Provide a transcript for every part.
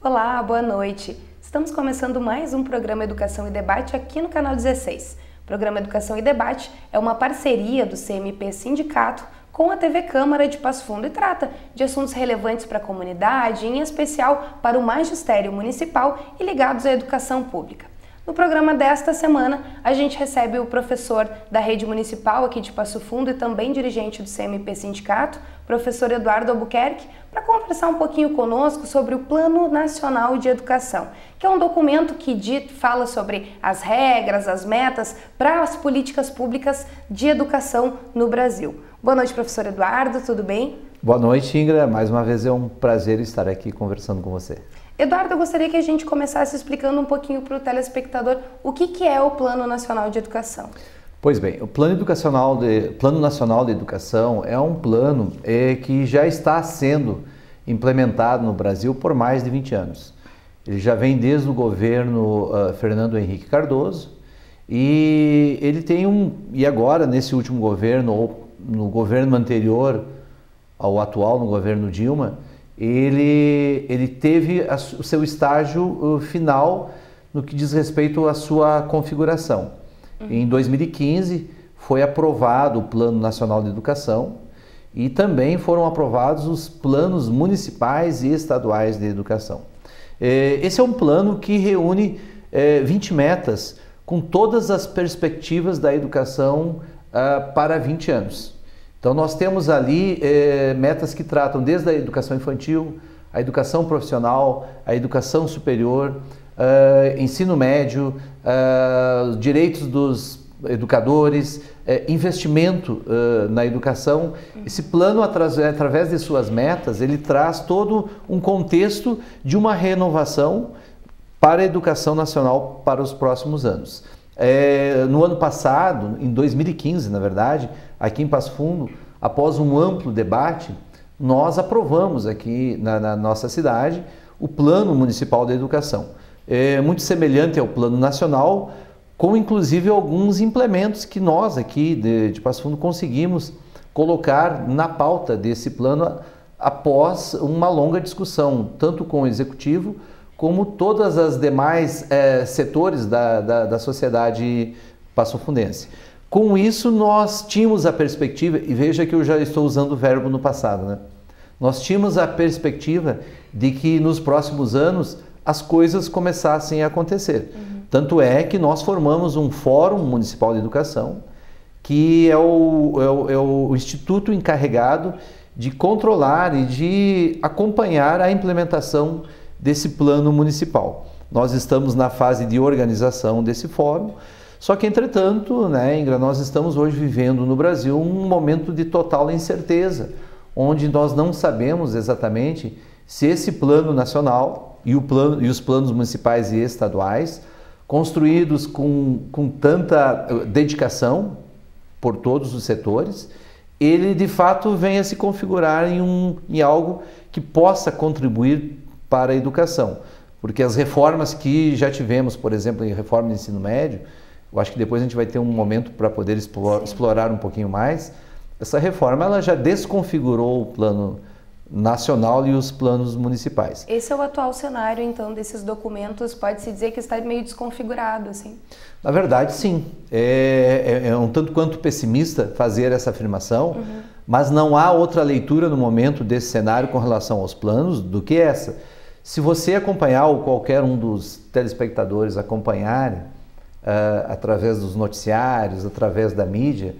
Olá, boa noite. Estamos começando mais um programa Educação e Debate aqui no canal 16. O programa Educação e Debate é uma parceria do CMP Sindicato com a TV Câmara de Passo Fundo e trata de assuntos relevantes para a comunidade, em especial para o magistério municipal e ligados à educação pública. No programa desta semana, a gente recebe o professor da rede municipal aqui de Passo Fundo e também dirigente do CMP Sindicato, professor Eduardo Albuquerque, para conversar um pouquinho conosco sobre o Plano Nacional de Educação, que é um documento que fala sobre as regras, as metas para as políticas públicas de educação no Brasil. Boa noite, professor Eduardo, tudo bem? Boa noite, Ingra. Mais uma vez é um prazer estar aqui conversando com você. Eduardo, eu gostaria que a gente começasse explicando um pouquinho para o telespectador o que é o Plano Nacional de Educação. Pois bem, o Plano Nacional de Educação é um plano que já está sendo implementado no Brasil por mais de 20 anos. Ele já vem desde o governo Fernando Henrique Cardoso e ele tem e agora nesse último governo, ou no governo anterior ao atual, no governo Dilma, ele teve o seu estágio final no que diz respeito à sua configuração. Em 2015 foi aprovado o Plano Nacional de Educação e também foram aprovados os planos municipais e estaduais de educação. Esse é um plano que reúne 20 metas com todas as perspectivas da educação para 20 anos. Então nós temos ali metas que tratam desde a educação infantil, a educação profissional, a educação superior, ensino médio, direitos dos educadores, investimento na educação. Esse plano, através de suas metas, ele traz todo um contexto de uma renovação para a educação nacional para os próximos anos. No ano passado, em 2015, na verdade, aqui em Passo Fundo, após um amplo debate, nós aprovamos aqui na nossa cidade o Plano Municipal de Educação. Muito semelhante ao Plano Nacional, com inclusive alguns implementos que nós aqui de Passo Fundo conseguimos colocar na pauta desse plano após uma longa discussão, tanto com o Executivo como todas as demais setores da sociedade passofundense. Com isso, nós tínhamos a perspectiva, e veja que eu já estou usando o verbo no passado, né? Nós tínhamos a perspectiva de que nos próximos anos as coisas começassem a acontecer. Tanto é que nós formamos um Fórum Municipal de Educação, que é o instituto encarregado de controlar e de acompanhar a implementação desse plano municipal. Nós estamos na fase de organização desse fórum, só que, entretanto, né, Ingra, nós estamos hoje vivendo no Brasil um momento de total incerteza, onde nós não sabemos exatamente se esse plano nacional e os planos municipais e estaduais, construídos com tanta dedicação por todos os setores, ele de fato venha se configurar em algo que possa contribuir para a educação. Porque as reformas que já tivemos, por exemplo, em reforma do ensino médio, eu acho que depois a gente vai ter um momento para poder explorar um pouquinho mais. Essa reforma ela já desconfigurou o plano nacional e os planos municipais. Esse é o atual cenário, então, desses documentos, pode-se dizer que está meio desconfigurado, assim? Na verdade, sim. É um tanto quanto pessimista fazer essa afirmação, mas não há outra leitura no momento desse cenário com relação aos planos do que essa. Se você acompanhar, ou qualquer um dos telespectadores acompanharem, através dos noticiários, através da mídia,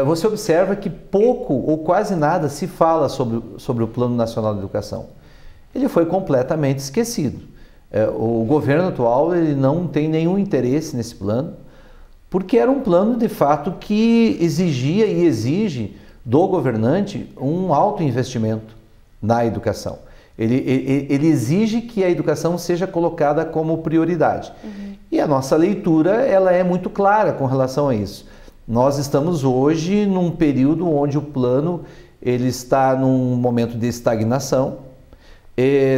você observa que pouco ou quase nada se fala sobre o Plano Nacional de Educação. Ele foi completamente esquecido. O governo atual ele não tem nenhum interesse nesse plano, porque era um plano de fato que exigia e exige do governante um alto investimento na educação. Ele exige que a educação seja colocada como prioridade. E a nossa leitura ela é muito clara com relação a isso. Nós estamos hoje num período onde o plano ele está num momento de estagnação,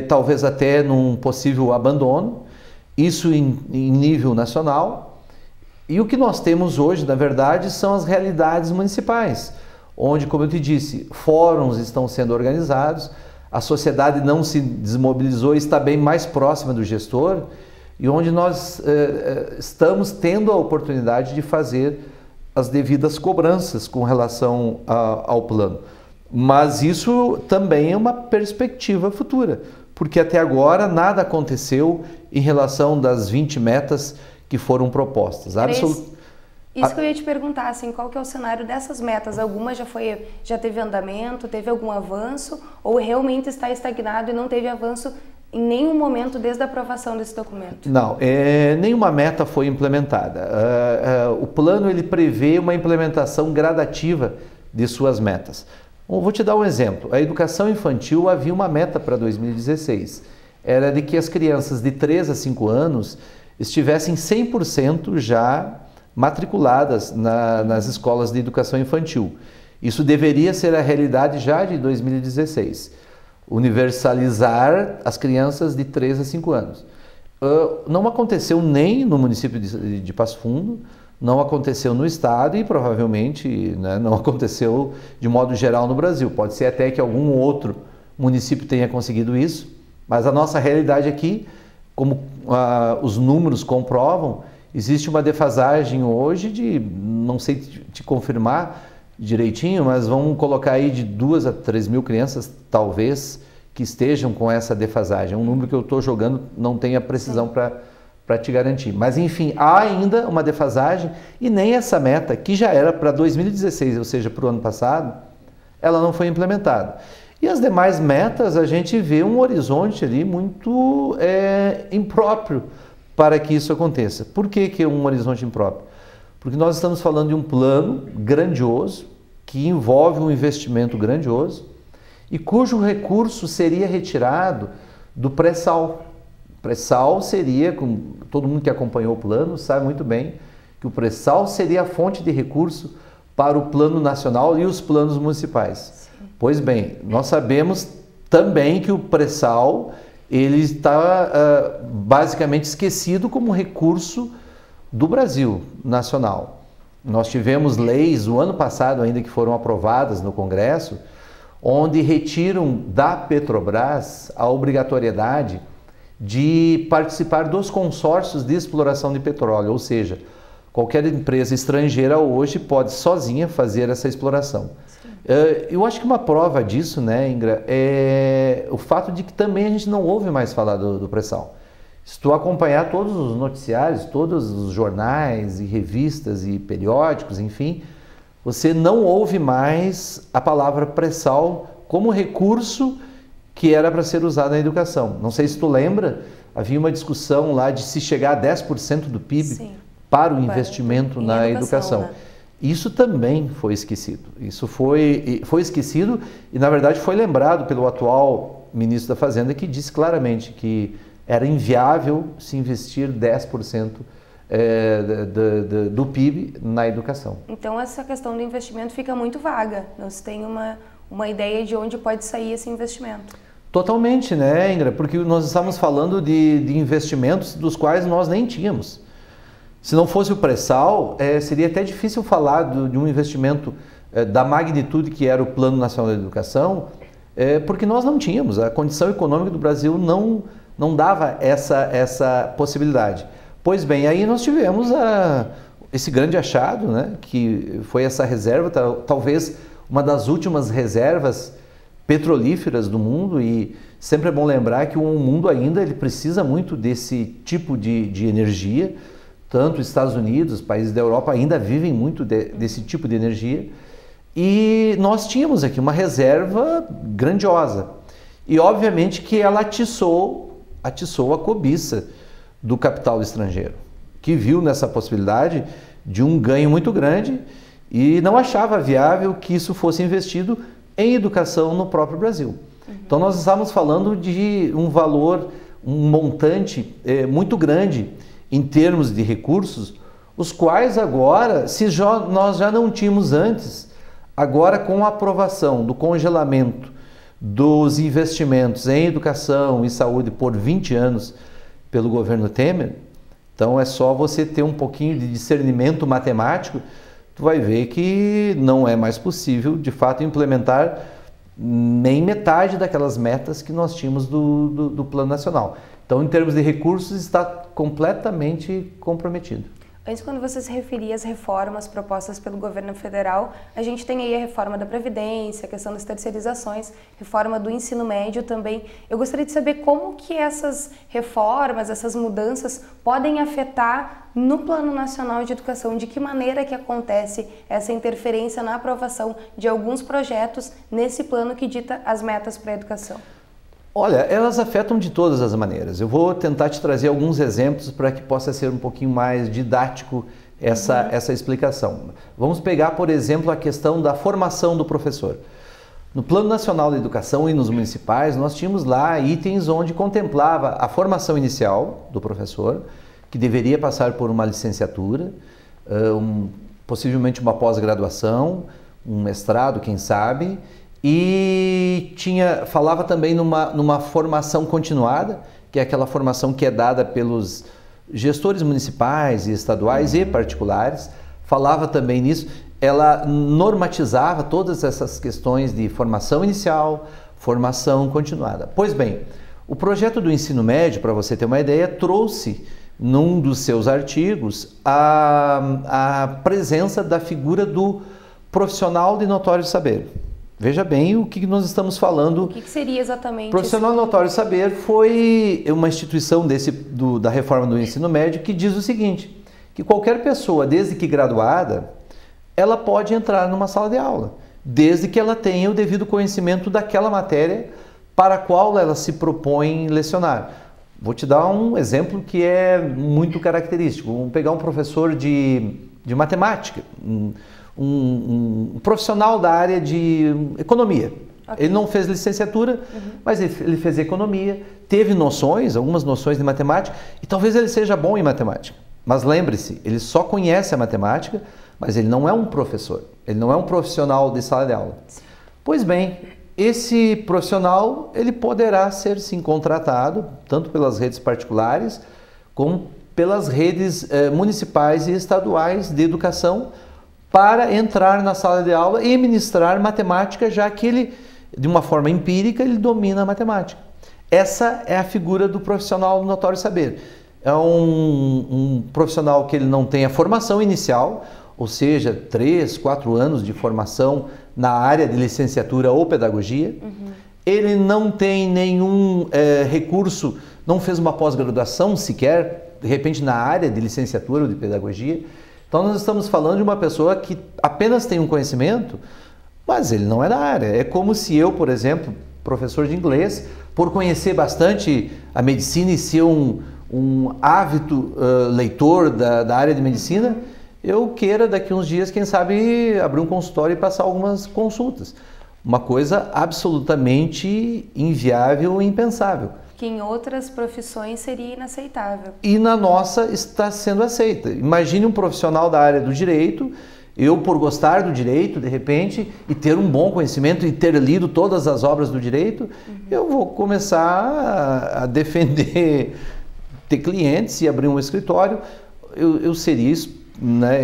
talvez até num possível abandono, isso em nível nacional, E o que nós temos hoje, na verdade, são as realidades municipais, onde, como eu te disse, fóruns estão sendo organizados, a sociedade não se desmobilizou e está bem mais próxima do gestor, e onde nós estamos tendo a oportunidade de fazer as devidas cobranças com relação ao plano. Mas isso também é uma perspectiva futura, porque até agora nada aconteceu em relação das 20 metas que foram propostas. Isso que eu ia te perguntar, assim, qual que é o cenário dessas metas? Alguma já teve andamento, teve algum avanço, ou realmente está estagnado e não teve avanço em nenhum momento desde a aprovação desse documento? Não, nenhuma meta foi implementada. O plano ele prevê uma implementação gradativa de suas metas. Bom, vou te dar um exemplo. A educação infantil havia uma meta para 2016. Era de que as crianças de 3 a 5 anos estivessem 100% já matriculadas nas escolas de educação infantil. Isso deveria ser a realidade já de 2016. Universalizar as crianças de 3 a 5 anos. Não aconteceu nem no município de Passo Fundo, não aconteceu no estado e provavelmente, né, não aconteceu de modo geral no Brasil. Pode ser até que algum outro município tenha conseguido isso, mas a nossa realidade aqui, como os números comprovam, existe uma defasagem hoje de, não sei te confirmar direitinho, mas vamos colocar aí de 2 a 3 mil crianças, talvez, que estejam com essa defasagem. É um número que eu estou jogando, não tenho a precisão para te garantir. Mas, enfim, há ainda uma defasagem e nem essa meta, que já era para 2016, ou seja, para o ano passado, ela não foi implementada. E as demais metas, a gente vê um horizonte ali muito impróprio para que isso aconteça. Por que é um horizonte impróprio? Porque nós estamos falando de um plano grandioso, que envolve um investimento grandioso e cujo recurso seria retirado do pré-sal. Pré-sal seria, como todo mundo que acompanhou o plano sabe muito bem, que o pré-sal seria a fonte de recurso para o plano nacional e os planos municipais. Sim. Pois bem, nós sabemos também que o pré-sal ele está basicamente esquecido como recurso do Brasil nacional. Nós tivemos leis o ano passado ainda que foram aprovadas no Congresso, onde retiram da Petrobras a obrigatoriedade de participar dos consórcios de exploração de petróleo, ou seja, qualquer empresa estrangeira hoje pode sozinha fazer essa exploração. Eu acho que uma prova disso, né, Ingra, é o fato de que também a gente não ouve mais falar do pré-sal. Se tu acompanhar todos os noticiários, todos os jornais e revistas e periódicos, enfim, você não ouve mais a palavra pré-sal como recurso que era para ser usado na educação. Não sei se tu lembra, havia uma discussão lá de se chegar a 10% do PIB Sim. para o investimento na educação. Né? Isso também foi esquecido. Isso foi esquecido e, na verdade, foi lembrado pelo atual ministro da Fazenda, que disse claramente que era inviável se investir 10% do PIB na educação. Então, essa questão do investimento fica muito vaga. Não se tem uma ideia de onde pode sair esse investimento. Totalmente, né, Ingra? Porque nós estamos falando de investimentos dos quais nós nem tínhamos. Se não fosse o pré-sal, seria até difícil falar de um investimento da magnitude que era o Plano Nacional de Educação, porque nós não tínhamos. A condição econômica do Brasil não dava essa possibilidade. Pois bem, aí nós tivemos esse grande achado, né, que foi essa reserva, talvez uma das últimas reservas petrolíferas do mundo, e sempre é bom lembrar que o mundo ainda ele precisa muito desse tipo de energia. Tanto os Estados Unidos, países da Europa ainda vivem muito desse tipo de energia, e nós tínhamos aqui uma reserva grandiosa e obviamente que ela atiçou a cobiça do capital estrangeiro, que viu nessa possibilidade de um ganho muito grande e não achava viável que isso fosse investido em educação no próprio Brasil. Então nós estávamos falando de um valor, um montante muito grande em termos de recursos, os quais agora, nós já não tínhamos antes, agora com a aprovação do congelamento dos investimentos em educação e saúde por 20 anos pelo governo Temer, Então é só você ter um pouquinho de discernimento matemático, tu vai ver que não é mais possível, de fato, implementar nem metade daquelas metas que nós tínhamos do Plano Nacional. Então, em termos de recursos, está completamente comprometido. Antes, quando você se referia às reformas propostas pelo governo federal, a gente tem aí a reforma da Previdência, a questão das terceirizações, reforma do ensino médio também. Eu gostaria de saber como que essas reformas, essas mudanças podem afetar no Plano Nacional de Educação, de que maneira que acontece essa interferência na aprovação de alguns projetos nesse plano que dita as metas para a educação. Olha, elas afetam de todas as maneiras. Eu vou tentar te trazer alguns exemplos para que possa ser um pouquinho mais didático essa explicação. Vamos pegar, por exemplo, a questão da formação do professor. No Plano Nacional da Educação e nos municipais, nós tínhamos lá itens onde contemplava a formação inicial do professor, que deveria passar por uma licenciatura, possivelmente uma pós-graduação, um mestrado, quem sabe, e falava também numa formação continuada, que é aquela formação que é dada pelos gestores municipais e estaduais e particulares, falava também nisso. Ela normatizava todas essas questões de formação inicial, formação continuada. Pois bem, o projeto do ensino médio, para você ter uma ideia, trouxe num dos seus artigos a presença da figura do profissional de notório saber. Veja bem o que nós estamos falando. O que seria exatamente? Profissional de notório saber foi uma instituição da reforma do ensino médio que diz o seguinte, que qualquer pessoa, desde que graduada, ela pode entrar numa sala de aula, desde que ela tenha o devido conhecimento daquela matéria para a qual ela se propõe lecionar. Vou te dar um exemplo que é muito característico. Vamos pegar um professor de matemática, um profissional da área de economia. Okay. Ele não fez licenciatura, mas ele fez economia, teve algumas noções de matemática, e talvez ele seja bom em matemática. Mas lembre-se, ele só conhece a matemática, mas ele não é um professor, ele não é um profissional de sala de aula. Pois bem, esse profissional, ele poderá ser sim contratado, tanto pelas redes particulares, como pelas redes municipais e estaduais de educação, para entrar na sala de aula e ministrar matemática, já que ele, de uma forma empírica, ele domina a matemática. Essa é a figura do profissional do notório saber. É um profissional que ele não tem a formação inicial, ou seja, 3, 4 anos de formação na área de licenciatura ou pedagogia. Ele não tem nenhum recurso, não fez uma pós-graduação sequer, de repente na área de licenciatura ou de pedagogia. Então nós estamos falando de uma pessoa que apenas tem um conhecimento, mas ele não é da área. É como se eu, por exemplo, professor de inglês, por conhecer bastante a medicina e ser um ávido leitor da área de medicina, eu queira daqui uns dias, quem sabe, abrir um consultório e passar algumas consultas. Uma coisa absolutamente inviável e impensável. Que em outras profissões seria inaceitável. E na nossa está sendo aceita. Imagine um profissional da área do direito, eu por gostar do direito, de repente, e ter um bom conhecimento e ter lido todas as obras do direito, eu vou começar a defender, ter clientes e abrir um escritório, eu seria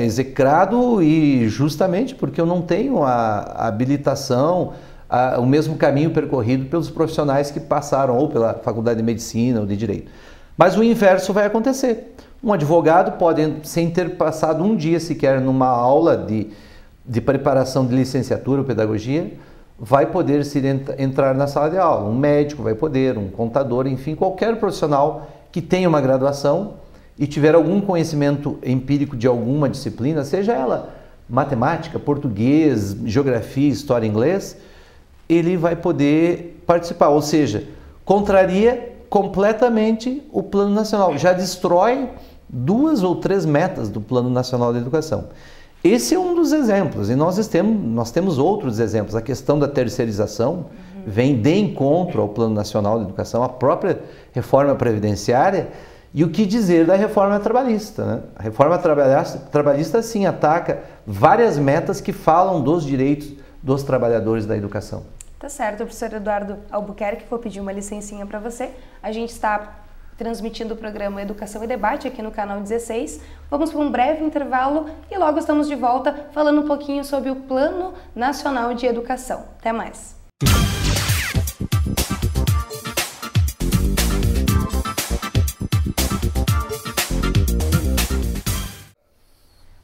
execrado, e justamente porque eu não tenho a habilitação, o mesmo caminho percorrido pelos profissionais que passaram ou pela faculdade de medicina ou de direito. Mas o inverso vai acontecer. Um advogado pode, sem ter passado um dia sequer numa aula de preparação de licenciatura ou pedagogia, vai poder entrar na sala de aula. Um médico vai poder, um contador, enfim, qualquer profissional que tenha uma graduação e tiver algum conhecimento empírico de alguma disciplina, seja ela matemática, português, geografia, história, inglês, ele vai poder participar, ou seja, contraria completamente o Plano Nacional, já destrói 2 ou 3 metas do Plano Nacional de Educação. Esse é um dos exemplos, e nós temos outros exemplos. A questão da terceirização vem de encontro ao Plano Nacional de Educação, a própria reforma previdenciária, e o que dizer da reforma trabalhista, né? A reforma trabalhista sim ataca várias metas que falam dos direitos dos trabalhadores da educação. Tá certo, professor Eduardo Albuquerque, vou pedir uma licencinha para você. A gente está transmitindo o programa Educação e Debate aqui no canal 16. Vamos para um breve intervalo e logo estamos de volta falando um pouquinho sobre o Plano Nacional de Educação. Até mais!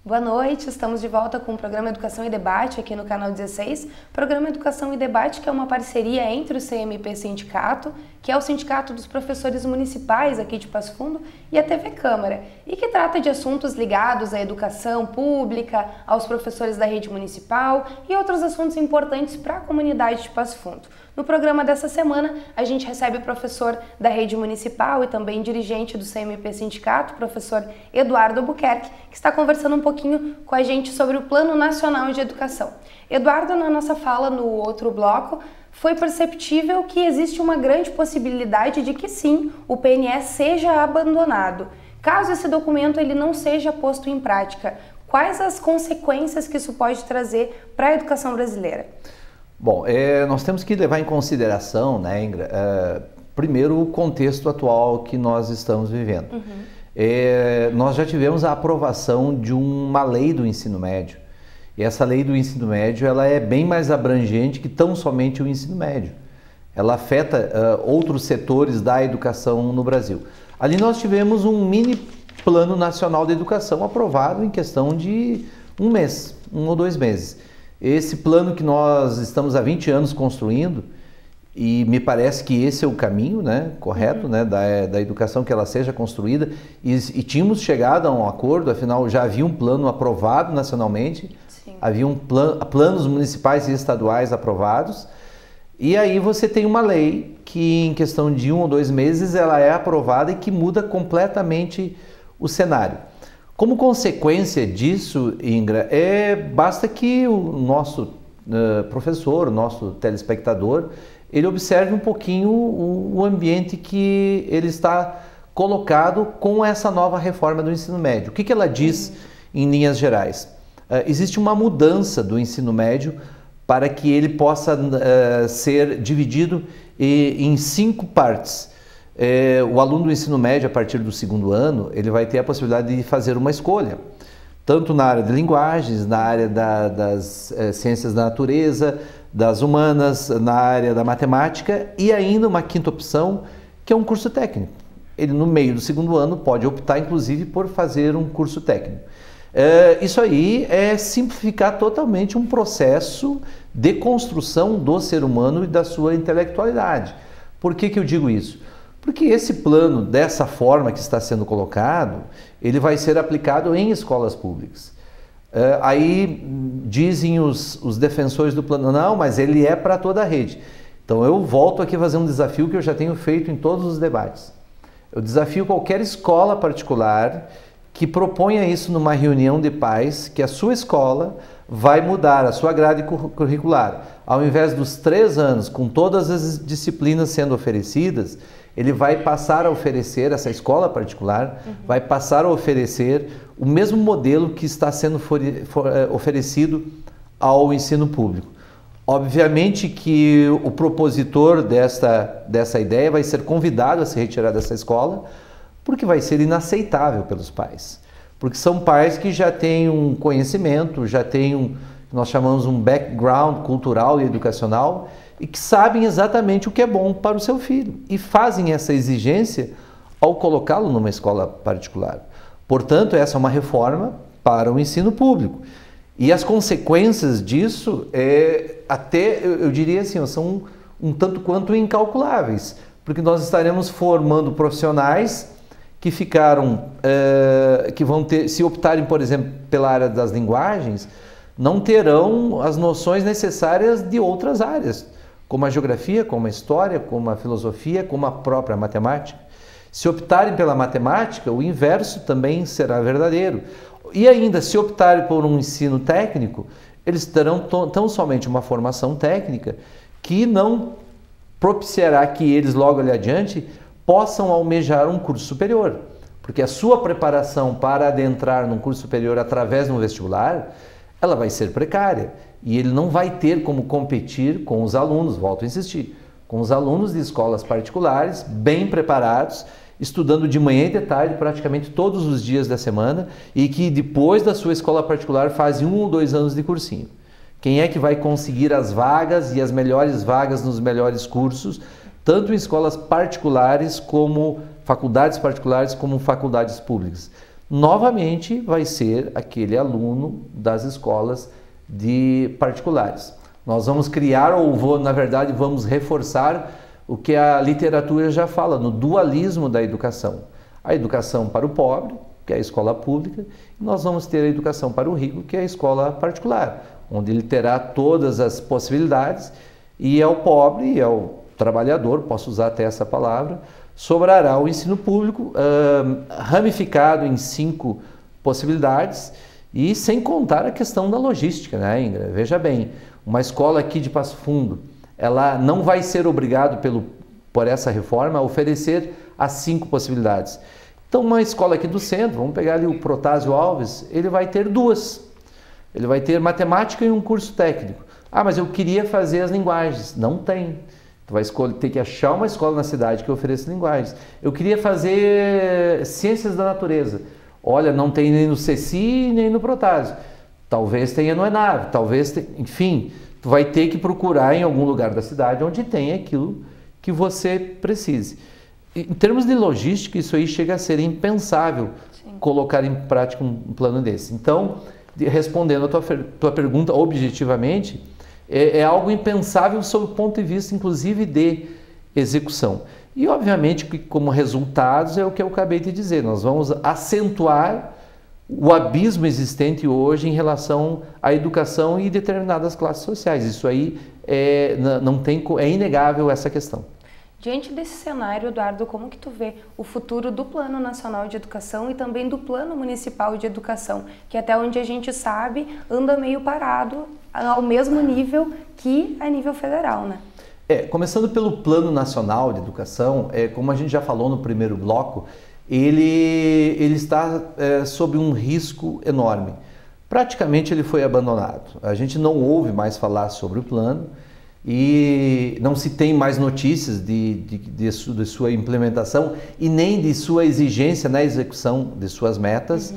Boa noite, estamos de volta com o programa Educação e Debate aqui no canal 16. Programa Educação e Debate, que é uma parceria entre o CMP Sindicato, que é o Sindicato dos Professores Municipais aqui de Passo Fundo, e a TV Câmara, e que trata de assuntos ligados à educação pública, aos professores da rede municipal e outros assuntos importantes para a comunidade de Passo Fundo. No programa dessa semana, a gente recebe o professor da rede municipal e também dirigente do CMP Sindicato, professor Eduardo Albuquerque, que está conversando um pouquinho com a gente sobre o Plano Nacional de Educação. Eduardo, na nossa fala no outro bloco, foi perceptível que existe uma grande possibilidade de que sim, o PNE seja abandonado. Caso esse documento ele não seja posto em prática, quais as consequências que isso pode trazer para a educação brasileira? Bom, nós temos que levar em consideração, né, Ingra, primeiro o contexto atual que nós estamos vivendo. Nós já tivemos a aprovação de uma lei do ensino médio. E essa lei do ensino médio ela é bem mais abrangente que tão somente o ensino médio. Ela afeta outros setores da educação no Brasil. Ali nós tivemos um mini Plano Nacional de Educação aprovado em questão de um mês, 1 ou 2 meses. Esse plano que nós estamos há 20 anos construindo, e me parece que esse é o caminho, né, correto, né, da educação, que ela seja construída, e tínhamos chegado a um acordo, afinal já havia um plano aprovado nacionalmente, havia planos municipais e estaduais aprovados, e aí você tem uma lei que em questão de 1 ou 2 meses ela é aprovada e que muda completamente o cenário. Como consequência disso, Ingra, basta que o nosso professor, o nosso telespectador, ele observe um pouquinho o ambiente que ele está colocado com essa nova reforma do ensino médio. O que ela diz em linhas gerais? Existe uma mudança do ensino médio para que ele possa ser dividido em 5 partes. O aluno do ensino médio, a partir do 2º ano, ele vai ter a possibilidade de fazer uma escolha, tanto na área de linguagens, na área das ciências da natureza, das humanas, na área da matemática e ainda uma 5ª opção, que é um curso técnico. Ele, no meio do 2º ano, pode optar, inclusive, por fazer um curso técnico. Isso aí é simplificar totalmente um processo de construção do ser humano e da sua intelectualidade. Por que eu digo isso? Porque esse plano, dessa forma que está sendo colocado, ele vai ser aplicado em escolas públicas. Aí dizem os defensores do plano, não, mas ele é para toda a rede. Então eu volto aqui a fazer um desafio que eu já tenho feito em todos os debates. Eu desafio qualquer escola particular que proponha isso numa reunião de pais, que a sua escola vai mudar a sua grade curricular. Ao invés dos 3 anos, com todas as disciplinas sendo oferecidas, ele vai passar a oferecer, essa escola particular, vai passar a oferecer o mesmo modelo que está sendo oferecido ao ensino público. Obviamente que o propositor dessa ideia vai ser convidado a se retirar dessa escola, porque vai ser inaceitável pelos pais. Porque são pais que já têm um conhecimento, já têm nós chamamos um background cultural e educacional, e que sabem exatamente o que é bom para o seu filho e fazem essa exigência ao colocá-lo numa escola particular. Portanto, essa é uma reforma para o ensino público. E as consequências disso, até eu diria assim, são um tanto quanto incalculáveis, porque nós estaremos formando profissionais que que vão ter, se optarem, por exemplo, pela área das linguagens, não terão as noções necessárias de outras áreas, como a geografia, como a história, como a filosofia, como a própria matemática. Se optarem pela matemática, o inverso também será verdadeiro. E ainda, se optarem por um ensino técnico, eles terão tão somente uma formação técnica que não propiciará que eles, logo ali adiante, possam almejar um curso superior. Porque a sua preparação para adentrar num curso superior através de um vestibular, ela vai ser precária. E ele não vai ter como competir com os alunos, volto a insistir, com os alunos de escolas particulares, bem preparados estudando de manhã e de tarde praticamente todos os dias da semana e que depois da sua escola particular fazem 1 ou 2 anos de cursinho. Quem é que vai conseguir as vagas e as melhores vagas nos melhores cursos, tanto em escolas particulares como faculdades particulares como faculdades públicas? Novamente vai ser aquele aluno das escolas de particulares. Nós vamos criar, na verdade, vamos reforçar o que a literatura já fala, no dualismo da educação. A educação para o pobre, que é a escola pública, e nós vamos ter a educação para o rico, que é a escola particular, onde ele terá todas as possibilidades, e ao pobre e ao trabalhador, posso usar até essa palavra, sobrará o ensino público, ramificado em 5 possibilidades, e sem contar a questão da logística, né, Ingra? Veja bem, uma escola aqui de Passo Fundo, ela não vai ser obrigado por essa reforma a oferecer as 5 possibilidades. Então, uma escola aqui do centro, vamos pegar ali o Protásio Alves, ele vai ter 2. Ele vai ter matemática e um curso técnico. Ah, mas eu queria fazer as linguagens. Não tem. Tu vai ter que achar uma escola na cidade que ofereça linguagens. Eu queria fazer ciências da natureza. Olha, não tem nem no CECI nem no Protásio. Talvez tenha no ENAV, talvez tenha, enfim, tu vai ter que procurar em algum lugar da cidade onde tem aquilo que você precise. Em termos de logística, isso aí chega a ser impensável. Sim. Colocar em prática um plano desse. Então, respondendo a tua pergunta objetivamente, é algo impensável sob o ponto de vista, inclusive, de execução. E, obviamente, que como resultados é o que eu acabei de dizer, nós vamos acentuar o abismo existente hoje em relação à educação e determinadas classes sociais. Isso aí é inegável essa questão. Diante desse cenário, Eduardo, como que tu vê o futuro do Plano Nacional de Educação e também do Plano Municipal de Educação, que até onde a gente sabe anda meio parado ao mesmo nível que a nível federal, né? Começando pelo Plano Nacional de Educação, como a gente já falou no primeiro bloco, ele está sob um risco enorme. Praticamente ele foi abandonado. A gente não ouve mais falar sobre o plano e não se tem mais notícias de sua implementação e nem de sua exigência na execução de suas metas,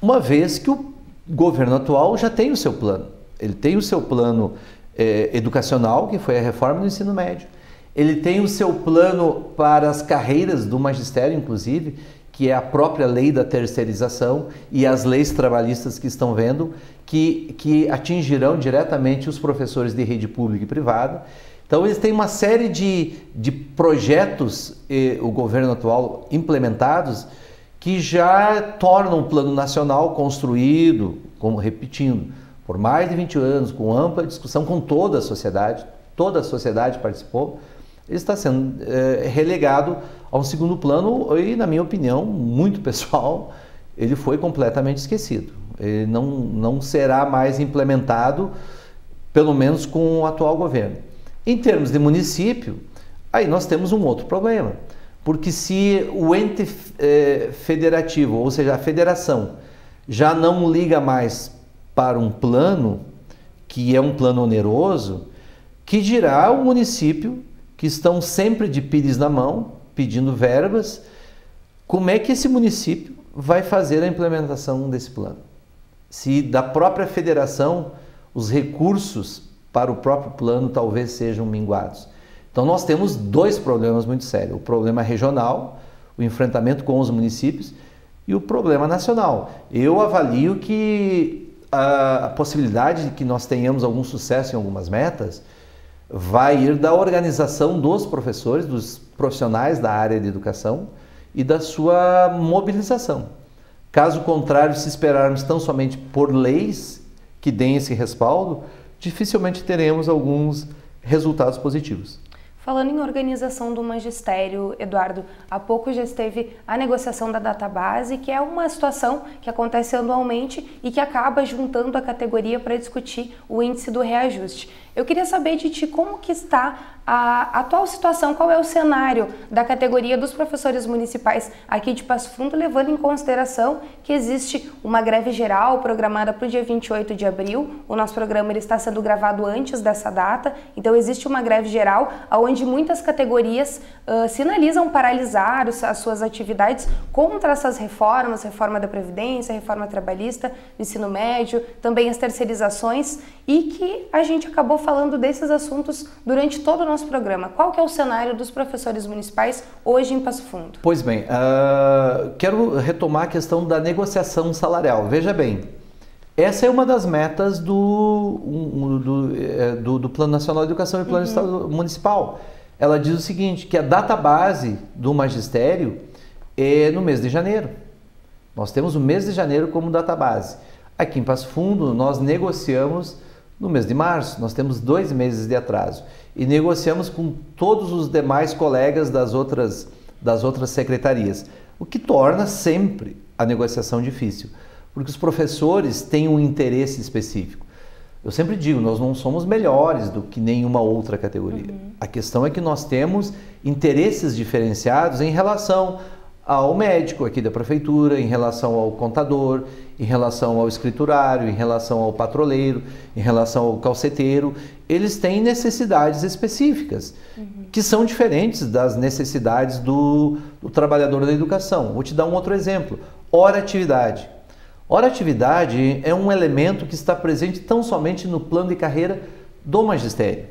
uma vez que o governo atual já tem o seu plano. Ele tem o seu plano educacional, que foi a reforma do ensino médio. Ele tem o seu plano para as carreiras do magistério, inclusive, que é a própria lei da terceirização e as leis trabalhistas que estão vendo, que atingirão diretamente os professores de rede pública e privada. Então, eles têm uma série de projetos, o governo atual, implementados, que já tornam o plano nacional construído, como repetindo, por mais de 20 anos, com ampla discussão com toda a sociedade participou, ele está sendo relegado a um segundo plano e, na minha opinião, muito pessoal, ele foi completamente esquecido. Ele não será mais implementado, pelo menos com o atual governo. Em termos de município, aí nós temos um outro problema, porque se o ente federativo, ou seja, a federação, já não liga mais para um plano, que é um plano oneroso, que dirá o município, que estão sempre de pires na mão, pedindo verbas, como é que esse município vai fazer a implementação desse plano? Se da própria federação os recursos para o próprio plano talvez sejam minguados. Então nós temos 2 problemas muito sérios, o problema regional, o enfrentamento com os municípios, e o problema nacional. Eu avalio que a possibilidade de que nós tenhamos algum sucesso em algumas metas vai ir da organização dos professores, dos profissionais da área de educação e da sua mobilização. Caso contrário, se esperarmos tão somente por leis que deem esse respaldo, dificilmente teremos alguns resultados positivos. Falando em organização do magistério, Eduardo, há pouco já esteve a negociação da database, que é uma situação que acontece anualmente e que acaba juntando a categoria para discutir o índice do reajuste. Eu queria saber de ti como que está a atual situação, qual é o cenário da categoria dos professores municipais aqui de Passo Fundo, levando em consideração que existe uma greve geral programada para o dia 28 de abril. O nosso programa ele está sendo gravado antes dessa data, então existe uma greve geral onde onde muitas categorias sinalizam paralisar as suas atividades contra essas reformas, reforma da Previdência, reforma trabalhista, do ensino médio, também as terceirizações, e que a gente acabou falando desses assuntos durante todo o nosso programa. Qual que é o cenário dos professores municipais hoje em Passo Fundo? Pois bem, quero retomar a questão da negociação salarial. Veja bem, essa é uma das metas do Plano Nacional de Educação e Plano Estadual Municipal. Ela diz o seguinte, que a data base do magistério é no mês de janeiro. Nós temos o mês de janeiro como data base. Aqui em Passo Fundo, nós negociamos no mês de março, nós temos 2 meses de atraso. E negociamos com todos os demais colegas das outras secretarias, o que torna sempre a negociação difícil. Porque os professores têm um interesse específico. Eu sempre digo, nós não somos melhores do que nenhuma outra categoria. A questão é que nós temos interesses diferenciados em relação ao médico aqui da prefeitura, em relação ao contador, em relação ao escriturário, em relação ao patroleiro, em relação ao calceteiro. Eles têm necessidades específicas, que são diferentes das necessidades do trabalhador da educação. Vou te dar um outro exemplo. Hora-atividade. Hora-atividade é um elemento que está presente tão somente no plano de carreira do magistério.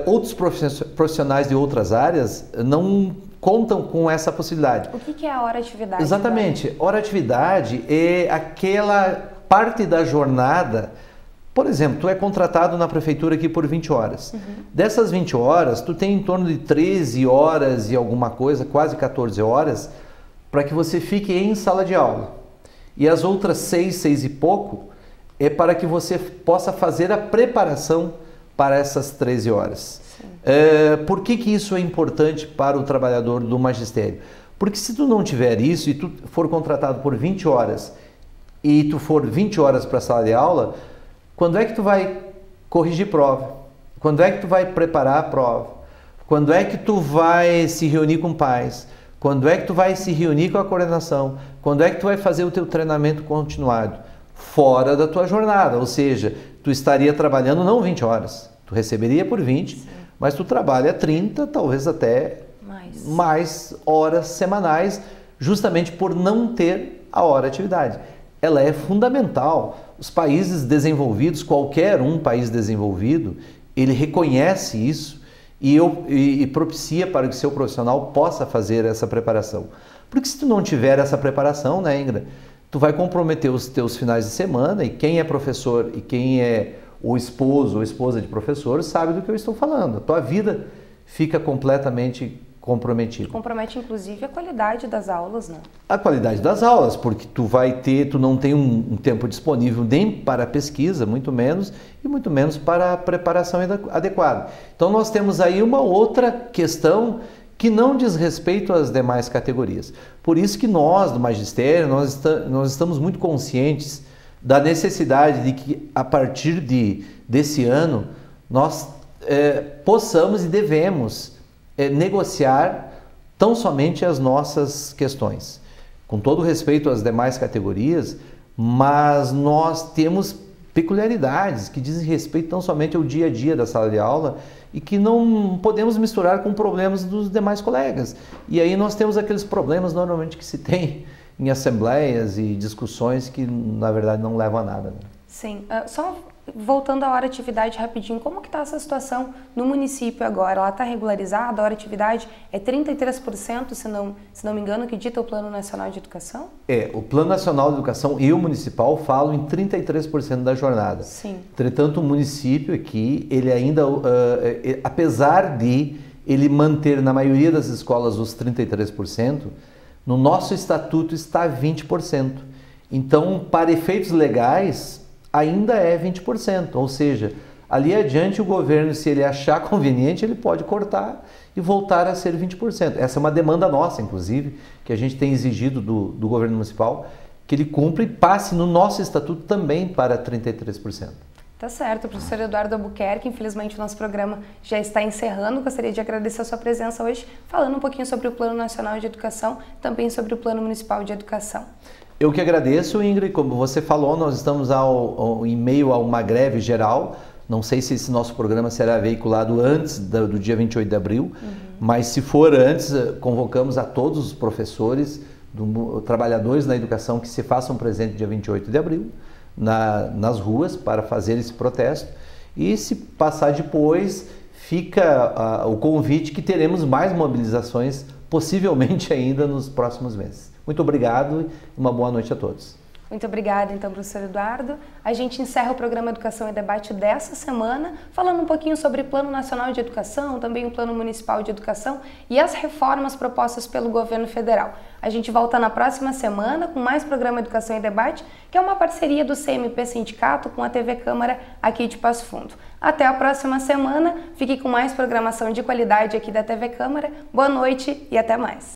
Outros profissionais de outras áreas não contam com essa possibilidade. O que é a hora-atividade? Exatamente. Hora-atividade é aquela parte da jornada. Por exemplo, tu é contratado na prefeitura aqui por 20 horas. Dessas 20 horas, tu tem em torno de 13 horas e alguma coisa, quase 14 horas, para que você fique em sala de aula. E as outras 6 e pouco, é para que você possa fazer a preparação para essas 13 horas. Por que isso é importante para o trabalhador do magistério? Porque se tu não tiver isso e tu for contratado por 20 horas e tu for 20 horas para a sala de aula, quando é que tu vai corrigir prova? Quando é que tu vai preparar a prova? Quando é que tu vai se reunir com pais? Quando é que tu vai se reunir com a coordenação? Quando é que tu vai fazer o teu treinamento continuado? Fora da tua jornada, ou seja, tu estaria trabalhando não 20 horas, tu receberia por 20, mas tu trabalha 30, talvez até mais horas semanais, justamente por não ter a hora-atividade. Ela é fundamental. Os países desenvolvidos, qualquer um país desenvolvido, ele reconhece isso e propicia para que o seu profissional possa fazer essa preparação. Porque se tu não tiver essa preparação, né, Ingra, tu vai comprometer os teus finais de semana, e quem é professor e quem é o esposo ou esposa de professor sabe do que eu estou falando. A tua vida fica completamente comprometida. Compromete inclusive a qualidade das aulas, né? A qualidade das aulas, porque tu não tem um tempo disponível nem para pesquisa, muito menos para a preparação adequada. Então nós temos aí uma outra questão que não diz respeito às demais categorias. Por isso que nós, do magistério, nós estamos muito conscientes da necessidade de que, a partir desse ano, nós possamos e devemos negociar tão somente as nossas questões. Com todo respeito às demais categorias, mas nós temos peculiaridades que dizem respeito tão somente ao dia a dia da sala de aula e que não podemos misturar com problemas dos demais colegas. E aí nós temos aqueles problemas normalmente que se tem em assembleias e discussões que na verdade não levam a nada. Né? Sim, só voltando à hora-atividade rapidinho, como que está essa situação no município agora? Ela está regularizada? A hora-atividade é 33%, se não me engano, que dita o Plano Nacional de Educação? O Plano Nacional de Educação e o municipal falam em 33% da jornada. Sim. Entretanto, o município aqui, ele ainda, apesar de ele manter na maioria das escolas os 33%, no nosso estatuto está 20%. Então, para efeitos legais, ainda é 20%, ou seja, ali adiante o governo, se ele achar conveniente, ele pode cortar e voltar a ser 20%. Essa é uma demanda nossa, inclusive, que a gente tem exigido do governo municipal, que ele cumpra e passe no nosso estatuto também para 33%. Tá certo, professor Eduardo Albuquerque, infelizmente o nosso programa já está encerrando. Gostaria de agradecer a sua presença hoje, falando um pouquinho sobre o Plano Nacional de Educação, também sobre o Plano Municipal de Educação. Eu que agradeço, Ingrid. Como você falou, nós estamos em meio a uma greve geral Não sei se esse nosso programa será veiculado antes do dia 28 de abril, mas se for antes, convocamos a todos os professores, trabalhadores na educação que se façam presente dia 28 de abril nas ruas para fazer esse protesto. E se passar depois, fica o convite que teremos mais mobilizações, possivelmente ainda nos próximos meses. Muito obrigado e uma boa noite a todos. Muito obrigada, então, professor Eduardo. A gente encerra o programa Educação e Debate dessa semana, falando um pouquinho sobre o Plano Nacional de Educação, também o Plano Municipal de Educação e as reformas propostas pelo governo federal. A gente volta na próxima semana com mais programa Educação e Debate, que é uma parceria do CMP Sindicato com a TV Câmara aqui de Passo Fundo. Até a próxima semana, fique com mais programação de qualidade aqui da TV Câmara. Boa noite e até mais.